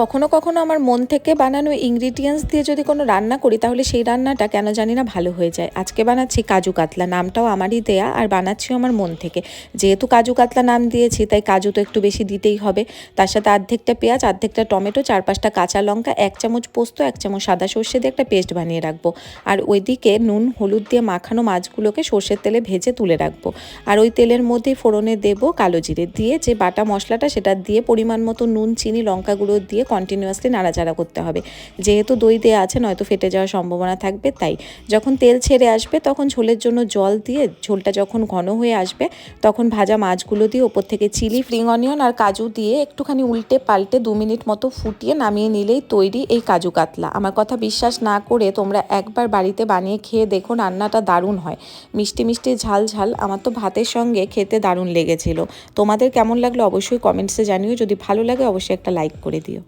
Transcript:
কখনো কখনো আমার মন থেকে বানানো ইনগ্রিডিয়েন্টস দিয়ে যদি কোনো রান্না করি তাহলে সেই রান্নাটা কেন জানি না ভালো হয়ে যায়। আজকে বানাচ্ছি কাজু কাতলা, নামটাও আমারই দেয়া আর বানাচ্ছি আমার মন থেকে। যেহেতু কাজু কাতলা নাম দিয়েছি তাই কাজু তো একটু বেশি দিতেই হবে। তার সাথে অর্ধেকটা পেঁয়াজ, অর্ধেকটা টমেটো, 4-5টা কাঁচা লঙ্কা, 1 চামচ পোস্ত, 1 চামচ সাদা সর্ষে দিয়ে একটা পেস্ট বানিয়ে রাখবো। আর ওইদিকে নুন হলুদ দিয়ে মাখানো মাছগুলোকে সর্ষের তেলে ভেজে তুলে রাখবো। আর ওই তেলের মধ্যেই ফোড়নে দেবো কালো জিরে দিয়ে যে বাটা মশলাটা সেটা দিয়ে পরিমাণ মতো নুন, চিনি, লঙ্কা গুঁড়ো দিয়ে কন্টিনিউয়াসলি নাড়াচাড়া করতে হবে। যেহেতু দই দেওয়া আছে নয়তো ফেটে যাওয়ার সম্ভাবনা থাকবে, তাই যখন তেল ছেড়ে আসবে তখন ঝোলের জন্য জল দিয়ে ঝোলটা যখন ঘন হয়ে আসবে তখন ভাজা মাছগুলো দিয়ে ওপর থেকে চিলি, স্প্রিং অনিয়ন আর কাজু দিয়ে একটুখানি উল্টে পাল্টে 2 মিনিট মতো ফুটিয়ে নামিয়ে নিলেই তৈরি এই কাজু কাতলা। আমার কথা বিশ্বাস না করে তোমরা একবার বাড়িতে বানিয়ে খেয়ে দেখো, রান্নাটা দারুণ হয়, মিষ্টি মিষ্টি ঝাল ঝাল। আমার তো ভাতের সঙ্গে খেতে দারুণ লেগেছিল। তোমাদের কেমন লাগলো অবশ্যই কমেন্টসে জানিও। যদি ভালো লাগে অবশ্যই একটা লাইক করে দিও।